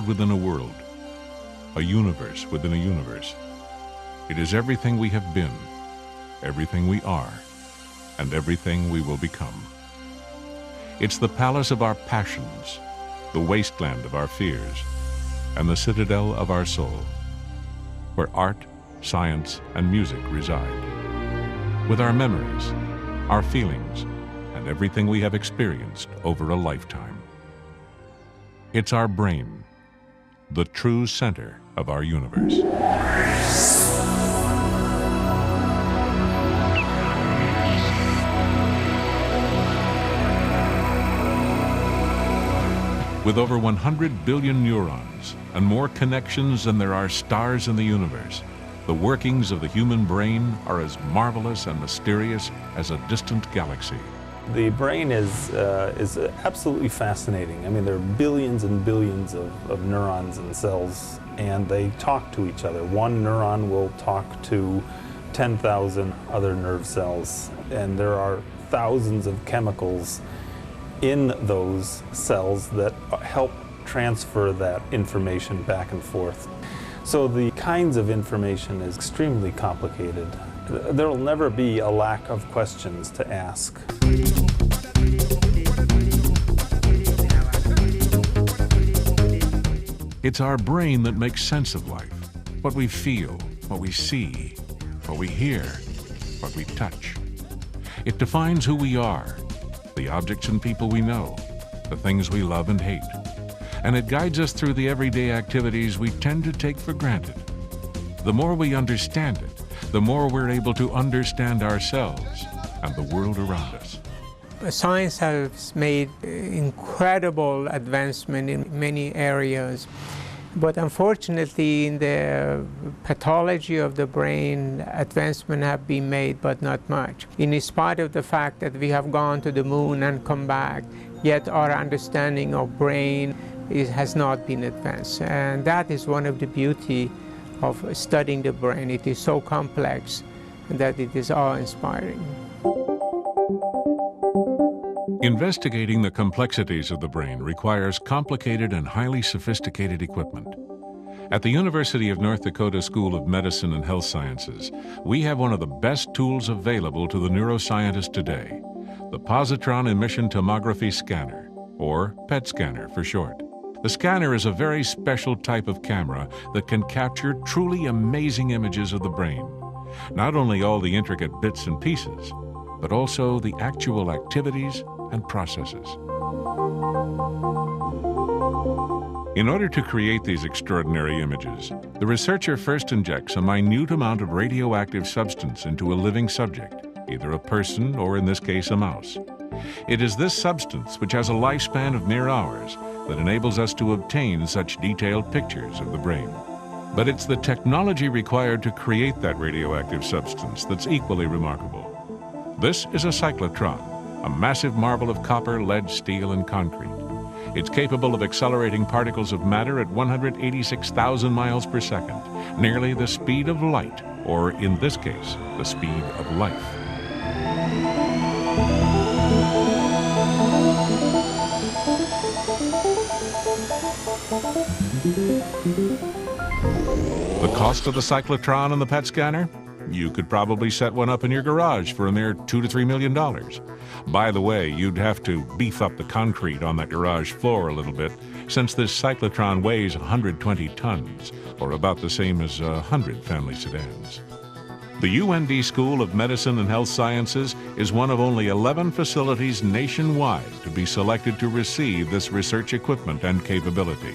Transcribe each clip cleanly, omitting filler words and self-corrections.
within a world, a universe within a universe. It is everything we have been, everything we are, and everything we will become. It's the palace of our passions, the wasteland of our fears, and the citadel of our soul, where art, science, and music reside. With our memories, our feelings, and everything we have experienced over a lifetime. It's our brain, the true center of our universe. With over 100 billion neurons and more connections than there are stars in the universe, the workings of the human brain are as marvelous and mysterious as a distant galaxy. The brain is absolutely fascinating. I mean, there are billions and billions of neurons and cells, and they talk to each other. One neuron will talk to 10,000 other nerve cells, and there are thousands of chemicals in those cells that help transfer that information back and forth. So the kinds of information is extremely complicated. There will never be a lack of questions to ask. It's our brain that makes sense of life, what we feel, what we see, what we hear, what we touch. It defines who we are, the objects and people we know, the things we love and hate. And it guides us through the everyday activities we tend to take for granted. The more we understand it, the more we're able to understand ourselves and the world around us. Science has made incredible advancement in many areas, but unfortunately in the pathology of the brain, advancement have been made, but not much. In spite of the fact that we have gone to the moon and come back, yet our understanding of brain has not been advanced. And that is one of the beauty of studying the brain. It is so complex that it is awe-inspiring. Investigating the complexities of the brain requires complicated and highly sophisticated equipment. At the University of North Dakota School of Medicine and Health Sciences, we have one of the best tools available to the neuroscientist today, the positron emission tomography scanner, or PET scanner for short. The scanner is a very special type of camera that can capture truly amazing images of the brain. Not only all the intricate bits and pieces, but also the actual activities and processes. In order to create these extraordinary images, the researcher first injects a minute amount of radioactive substance into a living subject, either a person or, in this case, a mouse. It is this substance, which has a lifespan of mere hours, that enables us to obtain such detailed pictures of the brain. But it's the technology required to create that radioactive substance that's equally remarkable. This is a cyclotron, a massive marvel of copper, lead, steel, and concrete. It's capable of accelerating particles of matter at 186,000 miles per second, nearly the speed of light, or in this case, the speed of life. The cost of the cyclotron and the PET scanner? You could probably set one up in your garage for a mere $2 to $3 million. By the way, you'd have to beef up the concrete on that garage floor a little bit, since this cyclotron weighs 120 tons, or about the same as 100 family sedans. The UND School of Medicine and Health Sciences is one of only 11 facilities nationwide to be selected to receive this research equipment and capability.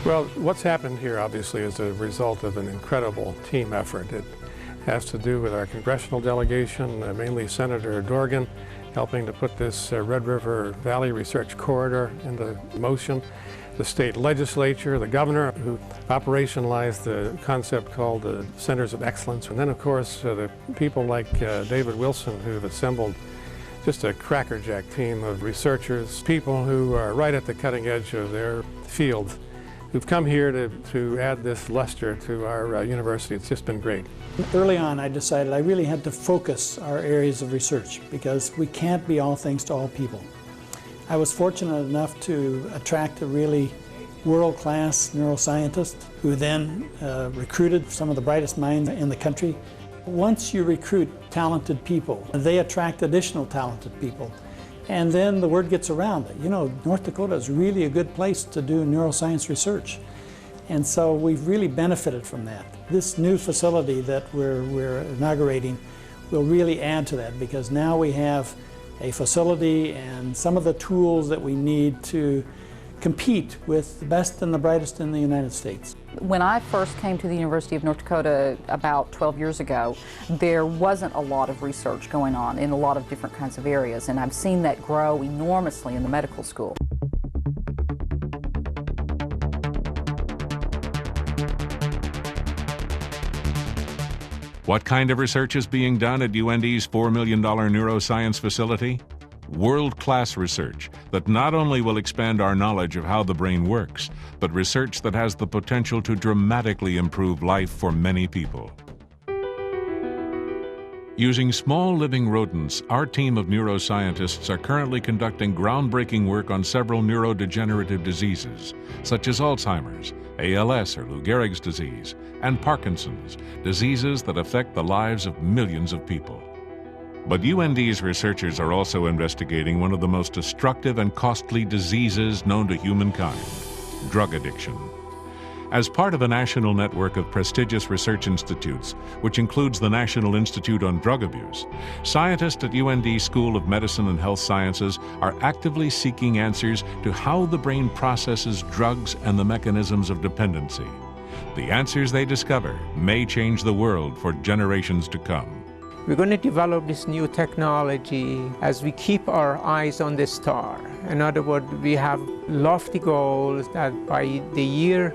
Well, what's happened here obviously is a result of an incredible team effort. It has to do with our congressional delegation, mainly Senator Dorgan, helping to put this Red River Valley Research Corridor into motion. The state legislature, the governor, who operationalized the concept called the Centers of Excellence. And then, of course, the people like David Wilson, who've assembled just a crackerjack team of researchers, people who are right at the cutting edge of their field, who've come here to add this luster to our university. It's just been great. Early on, I decided I really had to focus our areas of research because we can't be all things to all people. I was fortunate enough to attract a really world-class neuroscientists who then recruited some of the brightest minds in the country. Once you recruit talented people, they attract additional talented people. And then the word gets around that, you know, North Dakota is really a good place to do neuroscience research. And so we've really benefited from that. This new facility that we're inaugurating will really add to that, because now we have a facility and some of the tools that we need to compete with the best and the brightest in the United States. When I first came to the University of North Dakota about 12 years ago, there wasn't a lot of research going on in a lot of different kinds of areas, and I've seen that grow enormously in the medical school. What kind of research is being done at UND's $4 million neuroscience facility? World-class research that not only will expand our knowledge of how the brain works, but research that has the potential to dramatically improve life for many people. Using small living rodents, our team of neuroscientists are currently conducting groundbreaking work on several neurodegenerative diseases, such as Alzheimer's, ALS or Lou Gehrig's disease, and Parkinson's, diseases that affect the lives of millions of people. But UND's researchers are also investigating one of the most destructive and costly diseases known to humankind, drug addiction. As part of a national network of prestigious research institutes, which includes the National Institute on Drug Abuse, scientists at UND School of Medicine and Health Sciences are actively seeking answers to how the brain processes drugs and the mechanisms of dependency. The answers they discover may change the world for generations to come. We're going to develop this new technology as we keep our eyes on the star. In other words, we have lofty goals that by the year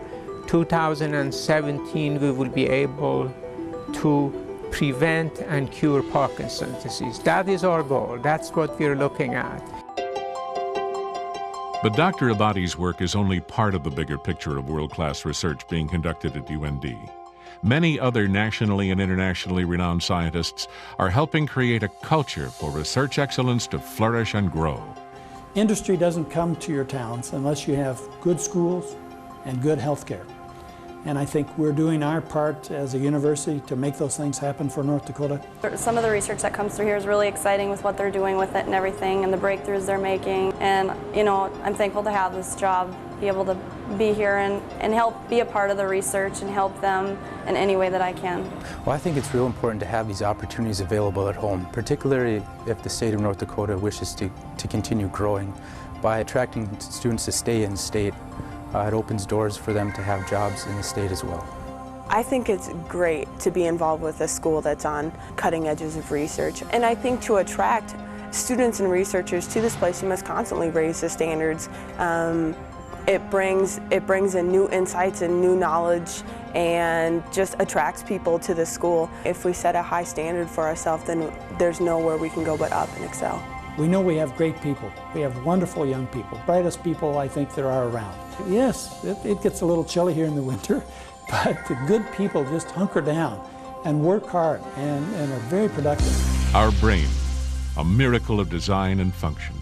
2017 we will be able to prevent and cure Parkinson's disease. That is our goal. That's what we're looking at. But Dr. Abadi's work is only part of the bigger picture of world-class research being conducted at UND. Many other nationally and internationally renowned scientists are helping create a culture for research excellence to flourish and grow. Industry doesn't come to your towns unless you have good schools and good health care. And I think we're doing our part as a university to make those things happen for North Dakota. Some of the research that comes through here is really exciting with what they're doing with it and everything, and the breakthroughs they're making. And, you know, I'm thankful to have this job, be able to be here and help be a part of the research and help them in any way that I can. Well, I think it's real important to have these opportunities available at home, particularly if the state of North Dakota wishes to continue growing. By attracting students to stay in state, it opens doors for them to have jobs in the state as well. I think it's great to be involved with a school that's on cutting edges of research. And I think to attract students and researchers to this place, you must constantly raise the standards. It brings in new insights and new knowledge and just attracts people to the school. If we set a high standard for ourselves, then there's nowhere we can go but up and excel. We know we have great people. We have wonderful young people, brightest people I think there are around. Yes, it gets a little chilly here in the winter, but the good people just hunker down and work hard and are very productive. Our brain, a miracle of design and function.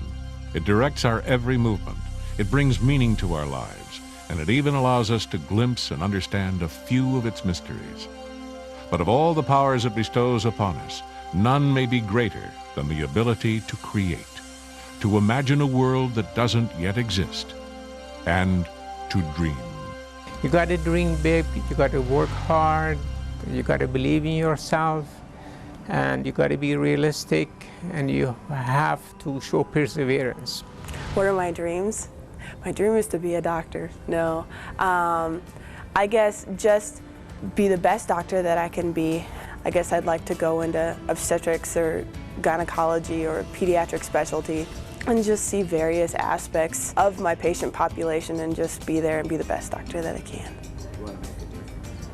It directs our every movement. It brings meaning to our lives, and it even allows us to glimpse and understand a few of its mysteries. But of all the powers it bestows upon us, none may be greater than the ability to create, to imagine a world that doesn't yet exist, and to dream. You got to dream big, you got to work hard, you got to believe in yourself, and you got to be realistic, and you have to show perseverance. What are my dreams? My dream is to be a doctor. No, I guess just be the best doctor that I can be. I guess I'd like to go into obstetrics or gynecology or pediatric specialty and just see various aspects of my patient population and just be there and be the best doctor that I can.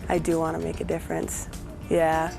I do want to make a difference. Yeah.